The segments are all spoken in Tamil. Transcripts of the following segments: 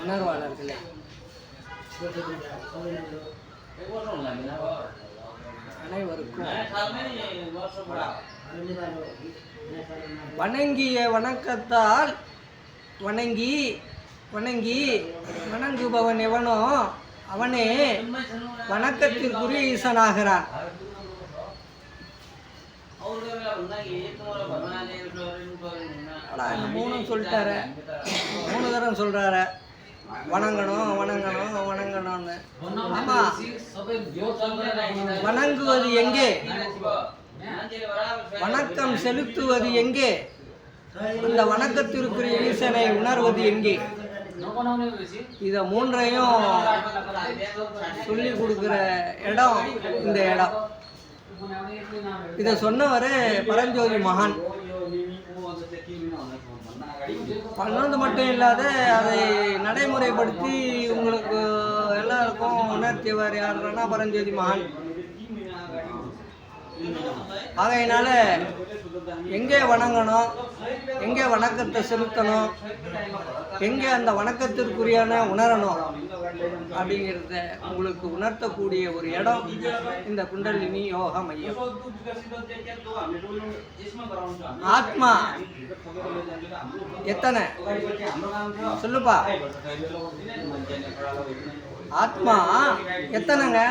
உணர்வாளர்களே, அனைவருக்கும் வணங்கிய வணக்கத்தால் வணங்கி வணங்குபவன் எவனோ அவனே வணக்கத்திற்குரிய ஈசனாகிறான். மூணும் சொல்லிட்டாரு, 3 தரம் சொல்றாரு வணங்கணும் வணங்கணும் வணங்கணும்னு. ஆமா, வணங்குவது எங்கே? வணக்கம் செலுத்துவது எங்கே? அந்த வணக்கத்திற்குரிய ஈசனை உணர்வது எங்கே? இத 3ஐயும் சொல்லி கொடுக்கிற இடம் இந்த இடம். இத சொன்னவரு பரஞ்சோதி மகான். 12 மட்டும் இல்லாத அதை நடைமுறைப்படுத்தி உங்களுக்கு எல்லாருக்கும் உணர்த்தியவர் யாருன்னா பரஞ்சோதி மகான். ஆகையினால எங்கே வணங்கணும், எங்கே வணக்கத்தை செலுத்தணும், எங்கே அந்த வணக்கத்திற்குரியான உணரணும் அப்படிங்கிறத உங்களுக்கு உணர்த்தக்கூடிய ஒரு இடம் இந்த குண்டலினி யோக மையம். ஆத்மா எத்தனை சொல்லுப்பா? ஆத்மா எத்தனைங்க?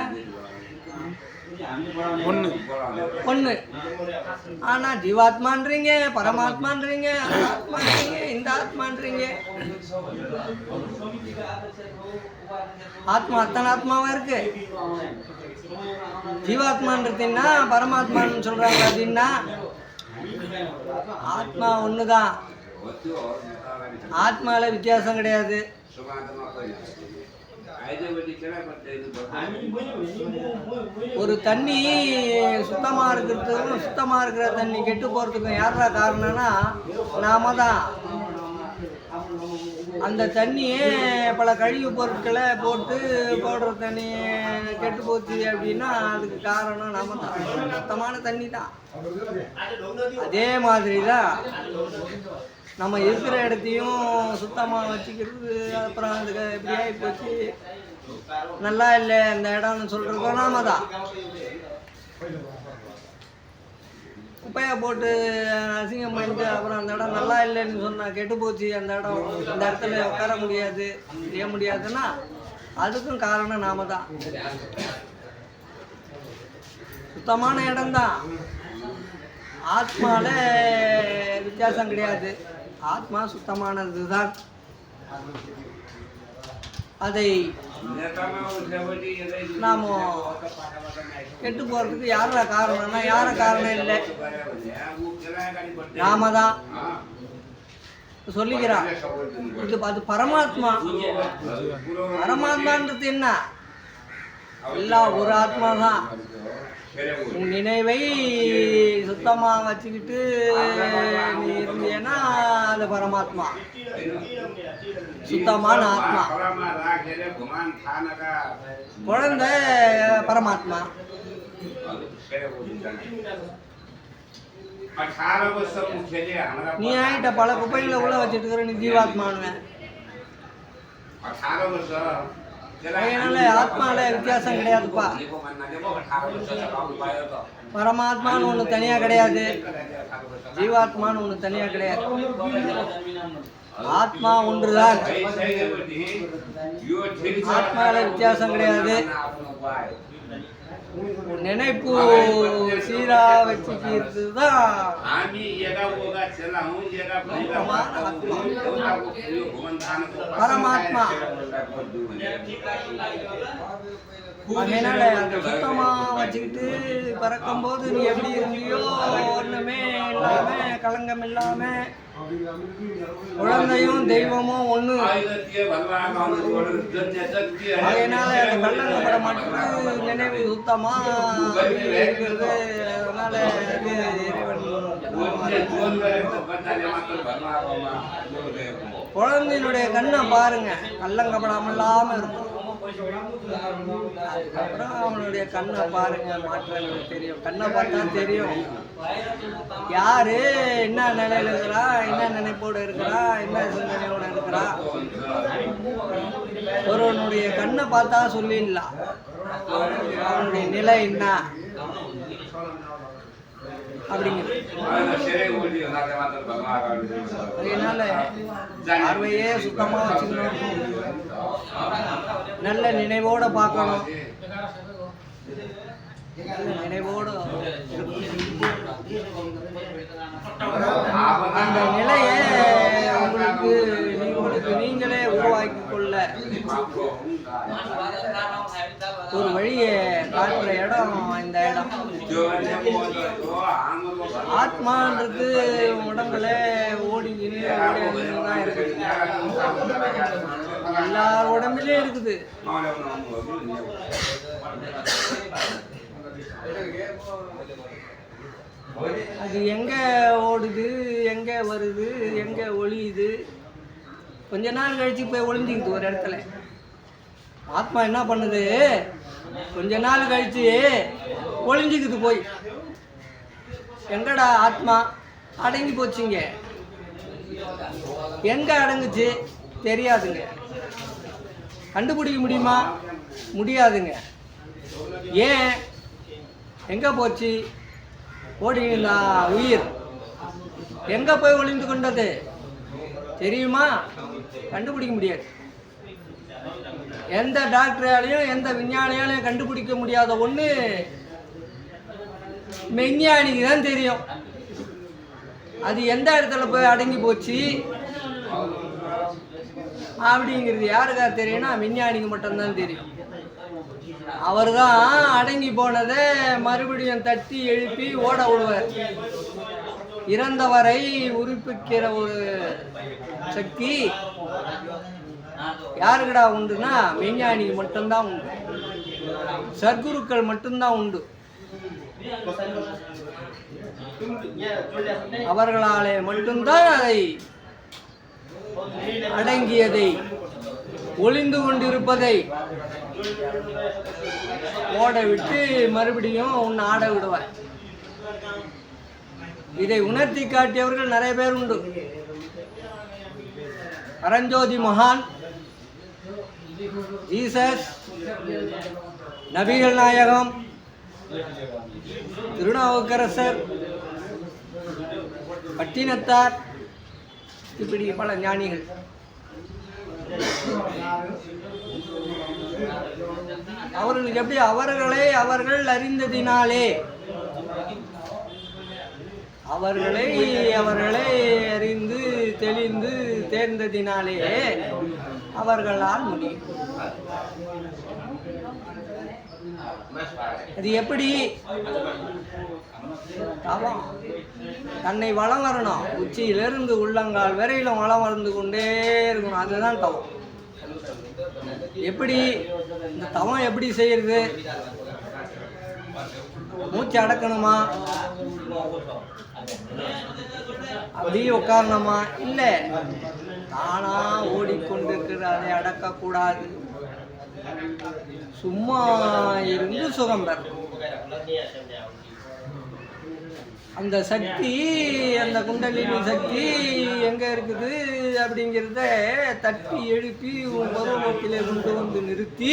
ஒன்று. ஆனா ஜீவாத்மான்றீங்க, பரமாத்மான்றீங்க, ஆத்மான்றீங்க, இந்த ஆத்மான்றீங்க. ஆத்மா அத்தனை ஆத்மாவா இருக்கு. ஜீவாத்மான்றதுன்னா பரமாத்மான்னு சொல்றாங்க. அப்படின்னா ஆத்மா ஒண்ணுதான், ஆத்மால வித்தியாசம் கிடையாது. ஒரு தண்ணி சுத்தமா இருக்கிறதுக்கும் சுத்தமா இருக்கிற தண்ணி கெட்டு போறதுக்கும் யாரா காரணம்னா நாம தான். அந்த தண்ணியே பல கழிவு பொருட்களை போட்டு போடுற தண்ணி கெட்டு போச்சு அப்படின்னா அதுக்கு காரணம் நாம தான். சுத்தமான தண்ணி தான். அதே மாதிரி தான் நம்ம இருக்கிற இடத்தையும் சுத்தமாக வச்சுக்கிறது. அப்புறம் அதுக்கு எப்படி ஆகி போச்சு, நல்லா இல்லை அந்த இடம்னு சொல்கிறதும் நாம தான். குப்பையை போட்டு அசிங்கம் பண்ணிட்டு அப்புறம் அந்த இடம் நல்லா இல்லைன்னு சொன்னால் கெட்டு போச்சு, அந்த இடம் இந்த இடத்துல உட்கார முடியாது செய்ய முடியாதுன்னா அதுக்கும் காரணம் நாம தான். சுத்தமான இடம்தான். ஆத்மால வித்தியாசம் கிடையாது. ஆத்மா சுத்தமானது தான். அதை நாம கெட்டு போறதுக்கு யார காரணம்னா யார காரணம் இல்லை, நாம தான் சொல்லிக்கிறான். இது அது பரமாத்மா. பரமாத்மான்றது என்ன? எல்லாம் ஒரு ஆத்மா தான். உன் நினைவை சுத்தமா வச்சுக்கிட்டு நீ இருந்தீன்னா அது பரமாத்மா, சுத்தமான ஆத்மா. குழந்தை பரமாத்மா. நீ ஆயிட்ட பல குப்பைகளை உள்ள வச்சுட்டு இருக்கிற, நீ ஜீவாத்மானுவேன். அதனால ஆத்மால வித்தியாசம் கிடையாதுப்பா. பரமாத்மான்னு ஒன்று தனியா கிடையாது, ஜீவாத்மான்னு ஒன்று தனியா கிடையாது. ஆத்மா ஒன்றுதான். ஆத்மால வித்தியாசம் கிடையாது. நினைப்பு சீரா வச்சுக்கிறது தான் பரமாத்மா. அதனால அந்த சுத்தமா வச்சுக்கிட்டு பறக்கும் போது நீ எப்படி இருந்தியோ ஒண்ணுமே இல்லாம களங்கம் இல்லாம குழந்தையும் தெய்வமும் ஒண்ணு. அதனால கள்ளங்கப்பட மாட்டேன், நினைவு சுத்தமா இருக்கிறது. அதனால இறைவன் குழந்தையினுடைய கண்ணை பாருங்க, கள்ளங்கப்படாம இல்லாம இருக்கும். அதுக்கப்புறம் அவனுடைய கண்ணை பாருங்க, மாற்றங்கள் தெரியும். கண்ணை பார்த்தா தெரியும் யாரு என்ன நிலையில இருக்கிறா, என்ன நினைப்போடு இருக்கிறா, என்ன சிந்தனையோட இருக்கிறா. ஒருவனுடைய கண்ணை பார்த்தா சொல்லிடலாம் அவனுடைய நிலை என்ன அப்படிங்கிறது. அதனால பார்வையே சுத்தமா வச்சுக்கணும், நல்ல நினைவோட பார்க்கணும், நினைவோடு அந்த நிலையை உங்களுக்கு நீங்களே உருவாக்கி கொள்ள ஒரு வழியை காட்டுற இடம் இந்த இடம். ஆத்மான்றது உடம்புல ஓடிக்கின்னு தான் இருக்குது, எல்லார் உடம்புலயும் இருக்குது. அது எங்க ஓடுது, எங்க வருது, எங்க ஒளியுது, கொஞ்ச நாள் கழிச்சு போய் ஒளிஞ்சிக்குது ஒரு இடத்துல. ஆத்மா என்ன பண்ணுது, கொஞ்ச நாள் கழிச்சு ஒளிஞ்சிக்குது போய். எங்கடா ஆத்மா அடங்கி போச்சுங்க, எங்க அடங்குச்சு தெரியாதுங்க, கண்டுபிடிக்க முடியுமா, முடியாதுங்க. ஏன், எங்க போச்சு ஓடினா உயிர், எங்க போய் ஒளிந்து கொண்டது தெரியுமா, கண்டுபிடிக்க முடியாது. எந்த டாக்டராலையும் எந்த விஞ்ஞானியாலையும் கண்டுபிடிக்க முடியாத ஒண்ணு மெஞ்ஞானிக்கு தான் தெரியும். அது எந்த இடத்துல போய் அடங்கி போச்சு அப்படிங்கிறது யாருக்கா தெரியும்னா விஞ்ஞானிக்கு மட்டும்தான் தெரியும். அவர் தான் அடங்கி போனதை மறுபடியும் தட்டி எழுப்பி ஓட விடுவார். இறந்தவரை உயிர்ப்பிக்கிற ஒரு சக்தி யாருக்குடா உண்டுன்னா விஞ்ஞானிக்கு மட்டும்தான் உண்டு, சத்குருக்கள் மட்டும்தான் உண்டு. அவர்களாலே மட்டும்தான் அதை அடங்கியதை ஒளிந்து கொண்டிருப்பதை ஓட விட்டு மறுபடியும் உன்னை ஆட விடுவார். இதை உணர்த்தி காட்டியவர்கள் நிறைய பேர் உண்டு. பரஞ்சோதி மகான், ஜீசஸ், நபிகள் நாயகம், திருநாவுக்கரசர், பட்டினத்தார், இப்படி பல ஞானிகள். அவர்களுக்கு எப்படி அவர்கள் அறிந்ததினாலே, அவர்களை அறிந்து தெளிந்து தேர்ந்ததினாலே அவர்களால் முடியும். அது எப்படி, தவம் தன்னை வளம் வரணும், உச்சியிலிருந்து உள்ளங்கால் வரையிலும் வளம் வந்து கொண்டே இருக்கணும், அதுதான் தவம். எப்படி இந்த தவம் எப்படி செய்யறது, மூச்சு அடக்கணுமா, அப்படியே உட்காரணுமா, இல்லை தானா ஓடிக்கொண்டிருக்கிற அதை அடக்கக்கூடாது, சும்மா இருந்து சுகம் பெறும். அந்த சக்தி, அந்த குண்டலினி சக்தி எங்க இருக்குது அப்படிங்கிறத தட்டி எழுப்பி பருவத்திலே கொண்டு வந்து நிறுத்தி,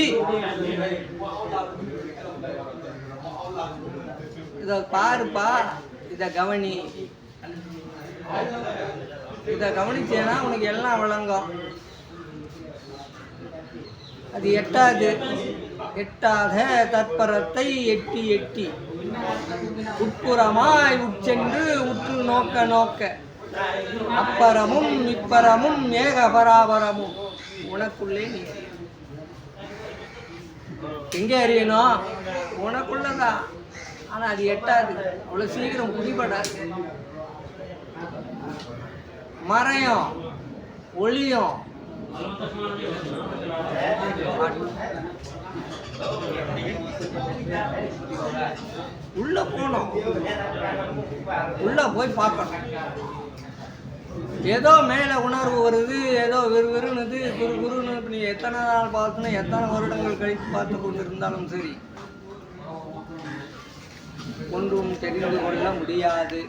இத பாருப்பா, இத கவனி, இத கவனிச்சேன்னா உனக்கு எல்லாம் விளங்கும். அது எட்டாத தற்பரத்தை எட்டி எட்டி உட்புறமாய் உட்சென்று உற்று நோக்க அப்பறமும் இப்பறமும் ஏக பராபரமும் உனக்குள்ளே நீ எங்க அறியணும், உனக்குள்ளதான். ஆனா அது எட்டாது, அவ்வளவு சீக்கிரம் குடிபடாது. மறையும் ஒளியும் உள்ள போனோம், உள்ள போய் பார்க்கணும். ஏதோ மேல உணர்வு வருது, ஏதோ விறுவிறுன்னு குரு குருன்னு நீ எத்தனை நாள் பார்க்கணும், எத்தனை வருடங்கள் கழித்து பார்த்து கொண்டிருந்தாலும் சரி ஒன்றும் தெரிந்து கொள்ள முடியாது.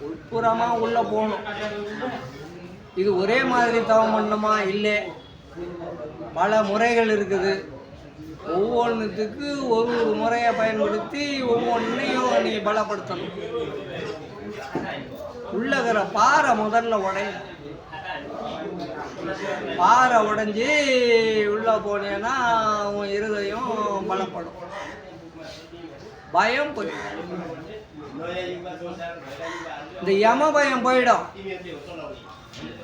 உட்புறமா உள்ள போகணும். இது ஒரே மாதிரி தவம் பண்ணணுமா? இல்லை, பல முறைகள் இருக்குது. ஒவ்வொன்றுத்துக்கு ஒரு முறையை பயன்படுத்தி ஒவ்வொன்றையும் நீ பலப்படுத்தணும். உள்ளகிற பாறை முதல்ல உடையும். பாறை உடைஞ்சி உள்ள போனேன்னா உன் இருதயம் பலப்படும். பயம் போயிடும். இந்த யம பயம் போயிடும்.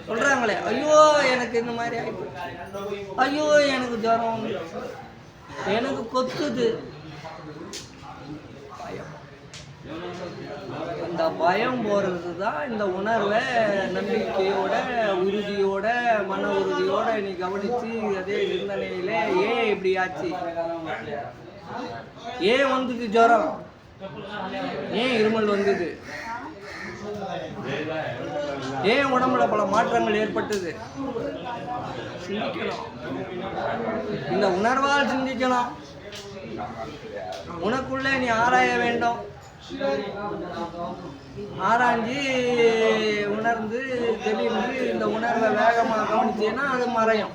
சொல்றாங்களே, ஐயோ எனக்கு இந்த மாதிரி ஆயிடுச்சு, ஐயோ எனக்கு ஜுரம், எனக்கு கொத்துது. பயம். அந்த பயம் போறது தான் இந்த உணர்வை நம்பிக்கையோட உறுதியோட மன உறுதியோட நீ கவனிச்சு அதே சிந்தனையில ஏன் இப்படி ஆச்சு, ஏன் வந்தது ஜுரம், ஏன் இருமல் வந்தது, ஏன் உடம்புல பல மாற்றங்கள் ஏற்பட்டது, சிந்திக்கணும். இந்த உணர்வால் சிந்திக்கணும். உனக்குள்ளே நீ ஆராய வேண்டும். ஆராய்ஞ்சி உணர்ந்து தெளிந்து இந்த உணர்வை வேகமாக கவனிச்சேன்னா அது மறையும்.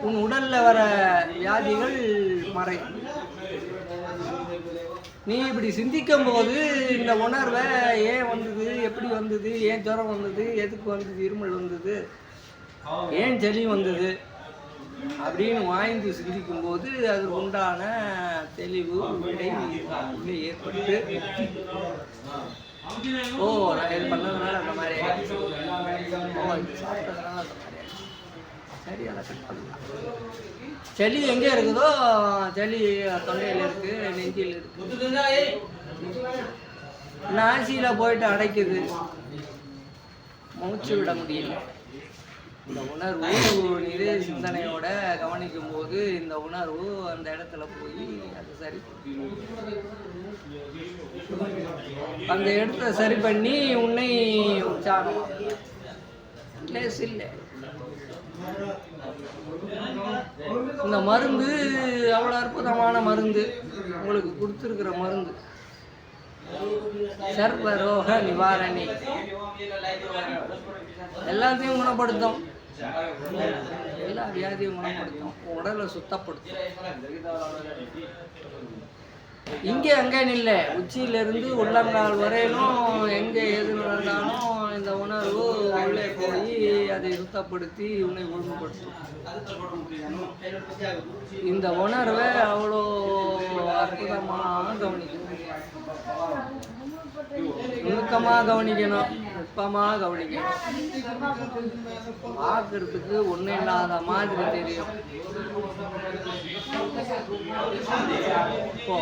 உன் உடல்ல வர வியாதிகள் மறையும். நீ இப்படி சிந்திக்கும் போது இந்த உணர்வை ஏன் வந்தது, எப்படி வந்தது, ஏன் ஜுரம் வந்தது, எதுக்கு வந்தது, இருமல் வந்தது, ஏன் சளி வந்தது அப்படின்னு வாய்ந்து சிந்திக்கும் போது அது உண்டான தெளிவு உள்ளே ஏற்பட்டு, ஓ நான் இது பண்ணதுனால அந்த மாதிரி ஆயிடுச்சு, ஓ இது சாப்பிட்டதுனால அந்த மாதிரி ஆயிடுச்சு, சரி அதை கட் பண்ணலாம். சளி எங்கே இருக்குதோ, சளி தொண்டையில் இருக்கு, நெஞ்சில் இருக்கு, நாசியில் போயிட்டு அடைக்குது, மூச்சு விட முடியல. இந்த உணர்வு இதே சிந்தனையோட கவனிக்கும் போது இந்த உணர்வு அந்த இடத்துல போய் அது சரி அந்த இடத்த சரி பண்ணி உன்னை உற்சாகம் லேஸ் இல்லை. இந்த மருந்து அவ்வளோ அற்புதமான மருந்து உங்களுக்கு கொடுத்துருக்கிற மருந்து, சர்வ ரோக நிவாரணி, எல்லாத்தையும் குணப்படுத்தும், எல்லா வியாதியும் குணப்படுத்தும், உடலை சுத்தப்படுத்தும். இங்கே அங்கேன்னு இல்லை, உச்சியிலிருந்து உள்ளங்கால் வரையிலும் எங்கே எது நடந்தாலும் இந்த உணர்வு உள்ளே போய் அதை சுத்தப்படுத்தி உன்னை ஒழுங்குபடுத்தும். இந்த உணர்வை அவ்வளோ அற்புதமாக கவனிக்கணும், நுணுக்கமாக கவனிக்கணும், நுட்பமாக கவனிக்கணும். பார்க்கறதுக்கு ஒன்றும் இல்லாத மாதிரி தெரியும். இப்போ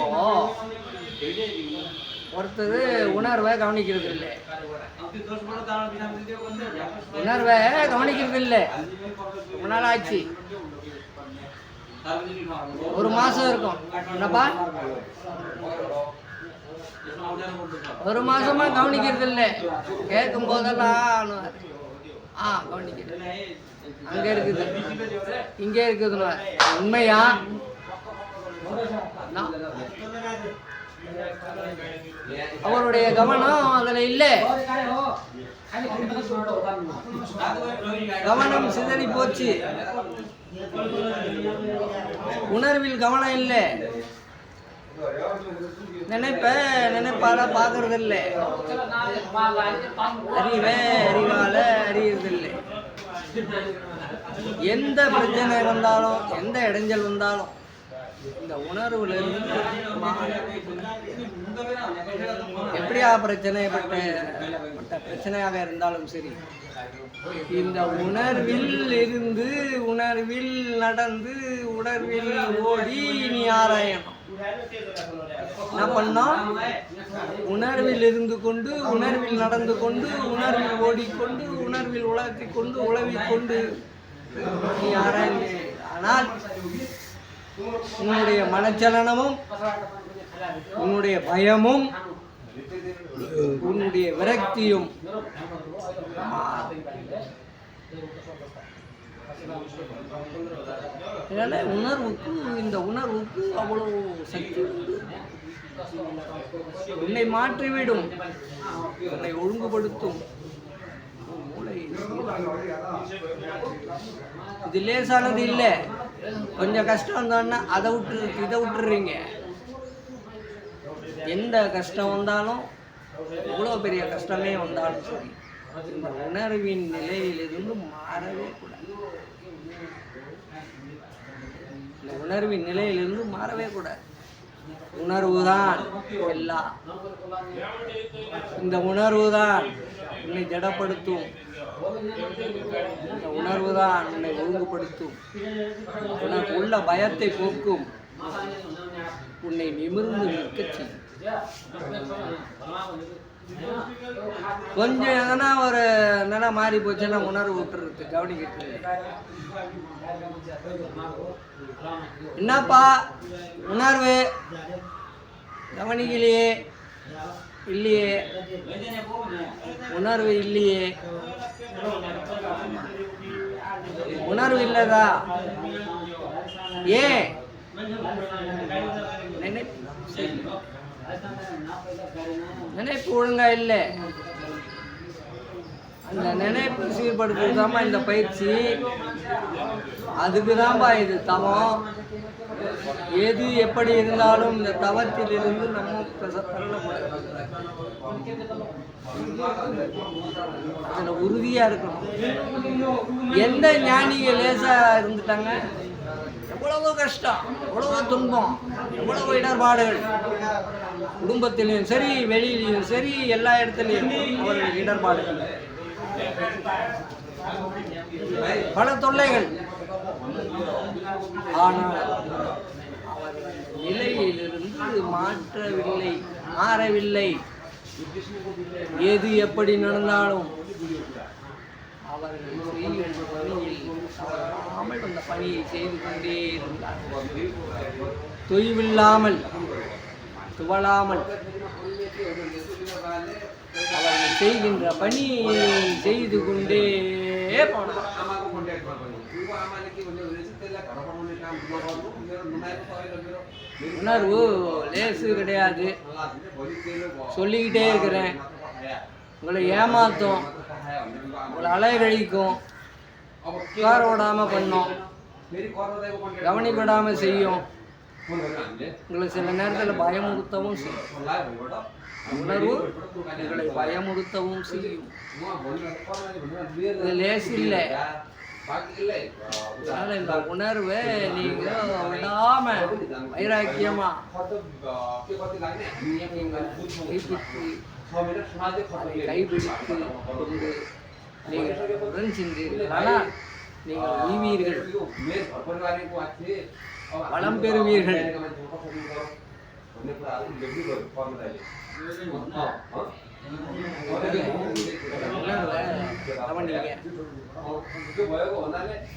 ஒருத்தர் உணர்வை கவனிக்கிறது இல்லை, உணர்வை கவனிக்கிறது இல்லை, ரொம்ப நாள் ஆச்சு, ஒரு மாசம் இருக்கும், என்னப்பா ஒரு மாசமா கவனிக்கிறது இல்லை, கேட்கும் போதெல்லாம் கவனிக்கிறது, அங்க இருக்குது இங்கே இருக்குதுன்னு உண்மையா? அவருடைய கவனம் அதுல இல்லை, கவனம் சிதறி போச்சு, உணர்வில் கவனம் இல்லை, நினைப்பால பாக்குறது இல்லை, அறிவால அறியறது இல்லை. எந்த பிரச்சனை வந்தாலும் எந்த இடைஞ்சல் வந்தாலும் இந்த உணர்வுல இருந்து எப்படியா பிரச்சனைப்பட்ட பிரச்சனையாக இருந்தாலும் சரி, இந்த உணர்வில் இருந்து உணர்வில் நடந்து உணர்வில் ஓடி நீ ஆராயணும். என்ன பண்ணோம்? உணர்வில் இருந்து கொண்டு உணர்வில் நடந்து கொண்டு உணர்வில் ஓடிக்கொண்டு உணர்வில் உலகத்தை கொண்டு உழவிக்கொண்டு நீ ஆராய்ந்து. ஆனால் உன்னுடைய மனச்சலனமும் உன்னுடைய பயமும் உன்னுடைய விரக்தியும் இதனால இந்த உணர்வுக்கு அவ்வளவு சக்தி உண்டு. உன்னை மாற்றிவிடும், உன்னை ஒழுங்குபடுத்தும். மூளை இது லேசானது இல்லை. கொஞ்சம் கஷ்டம் வந்தோன்னா அதை இதை விட்டுறீங்க. எந்த கஷ்டம் வந்தாலும், எவ்வளோ பெரிய கஷ்டமே வந்தாலும் சரி, இந்த உணர்வின் நிலையிலிருந்து மாறவே கூடாது. இந்த உணர்வின் நிலையிலிருந்து மாறவே கூடாது. உணர்வு தான் எல்லாம். இந்த உணர்வு தான் உன்னை ஜடப்படுத்தும். இந்த உணர்வு தான் உன்னை ஒழுங்குபடுத்தும். உனக்கு உள்ள பயத்தை போக்கும். உன்னை நிமிர்ந்து நிற்கச் செய்யும். கொஞ்சம் எதனா ஒரு நிலை மாறி போச்சுன்னா உணர்வு விட்டுறது, கவனிக்கிட்டு. என்னப்பா உணர்வு கவனிக்கலையே, இல்லையே, உணர்வு இல்லையே, உணர்வு இல்லதா? ஏன்? நினைப்பு ஒழுங்கா இல்லை. அந்த நினைப்பு சீர்படுத்துதாம்மா இந்த பயிற்சி. அதுக்குதான்பா இது தவம். எது எப்படி இருந்தாலும் இந்த தவத்திலிருந்து நம்ம தள்ளக்கூடாது. அதுல உறுதியா இருக்கணும். எந்த ஞானிகள் லேசா இருந்துட்டாங்க, எவ்வளவோ கஷ்டம், எவ்வளவோ துன்பம், எவ்வளவோ இடர்பாடுகள், குடும்பத்திலையும் சரி, வெளியிலையும் சரி, எல்லா இடத்துலையும் அவர்கள் இடர்பாடுகள், பல தொல்லைகள். ஆனால் அவர்கள் நிலையிலிருந்து மாறவில்லை. எது எப்படி நடந்தாலும் அவர்கள் செய்யும் பணியில் தவறாமல் அந்த பணியை செய்து கொண்டே இருந்தார்கள். தொய்வில்லாமல், துவளாமல் அவர்கள் செய்கின்ற பணியை செய்து கொண்டே போனார். உணர்வு லேசு கிடையாது. சொல்லிக்கிட்டே இருக்கிறேன், உங்களை ஏமாத்தும், உங்களை அலைகழிக்கும், உட்கார விடாமல் பண்ணும், கவனிப்படாம செய்யும், உங்களை சில நேரத்தில் பயமுறுத்தவும் செய்யும். உணர்வு உங்களை பயமுறுத்தவும் செய்யும். இது லேசு இல்லை. அதனால இந்த உணர்வை நீங்க விடாம வைராக்கியமா கைப்பிடித்து கொண்டு நீங்கள் உடன் சென்றீர்கள், நீங்கள் உய்வீர்கள், வளம் பெறுவீர்கள்.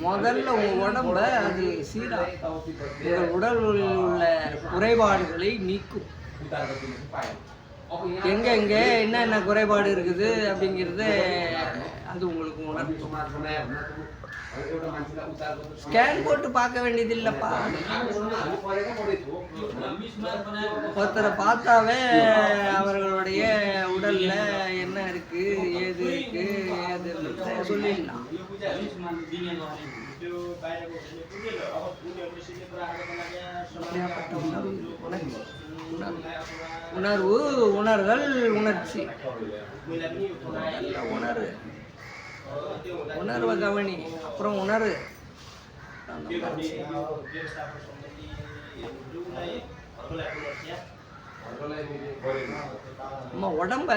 முதல்ல உங்க உடம்ப அது சீரா, உங்கள் உடலில் உள்ள குறைபாடுகளை நீக்கும். எங்க என்னென்ன குறைபாடு இருக்குது அப்படிங்கிறது அது உங்களுக்கு உணர்த்தும். ஸ்கேன் போட்டு பார்க்க வேண்டியது இல்லப்பா. ஒருத்தரை பார்த்தாவே அவர்களுடைய உடல்ல என்ன இருக்கு, ஏது இருக்கு, ஏது சொல்லிடலாம். உணர்வு, உணர்தல், உணர்ச்சி. உணர்வை கவனி, அப்புறம் உணர்வு. நம்ம உடம்ப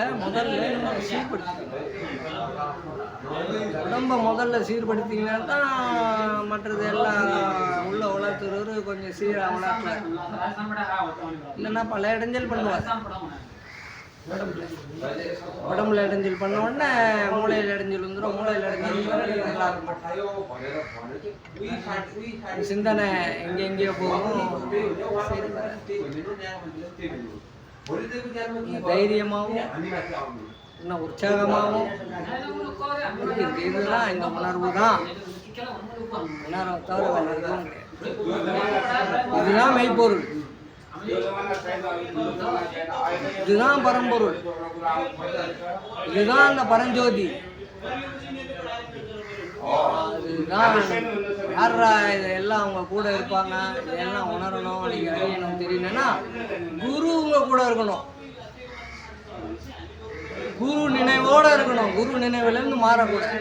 முதல்ல சீர்படுத்திங்கன்னா தான் மற்றது எல்லாம் உள்ள உலகத்துறவர் கொஞ்சம் சீரா உலகத்துல. இல்லைன்னா பல இடைஞ்சல் பண்ணுவார். உடம்புல இடைஞ்சல் பண்ண உடனே மூளையில் இடைஞ்சல் வந்துடும். மூளையில் இடைஞ்சல் நல்லா இருக்கும். சிந்தனை எங்கெங்கேயோ போகும். தைரியமாகவும் இன்னும் உற்சாகமாகவும் இருக்கு. இதுதான் இந்த உணர்வு தான், உணர்வை தவிர வேற எதுவும் கிடையாது. இதுதான் மெய்ப்பொருள், இதுதான் பரம்பொருள், இதுதான் அந்த பரஞ்சோதி. அதுதான் யாரா இதெல்லாம் அவங்க கூட இருப்பாங்க, இதெல்லாம் உணரணும், நீங்க அறியணும், தெரியணும்னா குரு உங்க கூட இருக்கணும், குரு நினைவோட இருக்கணும், குரு நினைவுலேருந்து மாறக்கூடாது.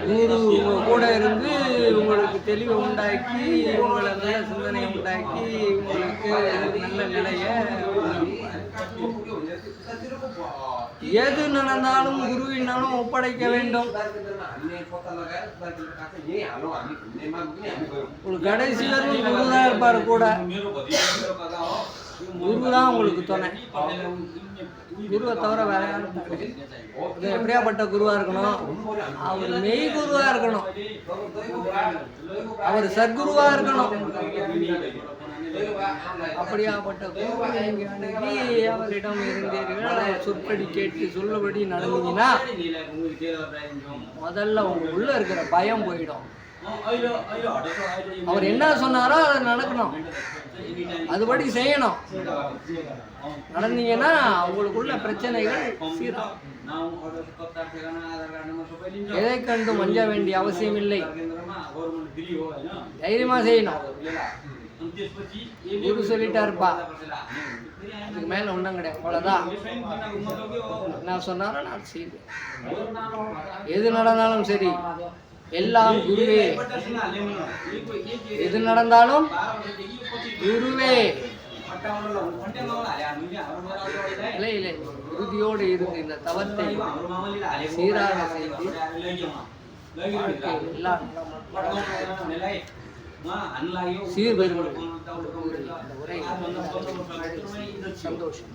குரு உங்க கூட இருந்து உங்களுக்கு தெளிவை உண்டாக்கி, உங்களை நல்ல சிந்தனையை உண்டாக்கி, உங்களுக்கு நல்ல நிலையை, எது நடந்தாலும் குருவினாலும் ஒப்படைக்க வேண்டும். ஒரு கடைசி வரைக்கும் குரு தான் இருப்பார் கூட, குரு தான் உங்களுக்கு துணை, குருவை தவிர வேற யாரும். இது எப்படியாப்பட்ட குருவா இருக்கணும்? அவர் மெய் குருவா இருக்கணும், அவர் சத்குருவா இருக்கணும். அப்படியாப்பட்ட குருவை நீங்க அணுகி அவரிடம் இருந்தீர்கள், சொற்படி கேட்டு சொல்லபடி நடந்தீங்கன்னா முதல்ல உங்க உள்ள இருக்கிற பயம் போயிடும். அவர் என்ன சொன்னாரோ அதை நடக்கணும், அதுபடி செய்யணும். நடந்தீங்கன்னா உங்களுக்குள்ள பிரச்சனைகள் சீராகும். எதை கண்டு மஞ்ச வேண்டிய அவசியம் இல்லை, தைரியமா செய்யணும். குரு சொல்லிட்டாருப்பா, அதுக்கு மேல ஒன்றும் கிடையாது, அவ்வளோதான். நான் சொன்னாலும் நான் செய்வேன், எது நடந்தாலும் சரி, எல்லாம் குருவே, எது நடந்தாலும் குருவே. இல்லை இல்லை, உறுதியோடு இருந்து இந்த தவத்தை சீராக செய்து எல்லா சீர்பெறும் சந்தோஷம்.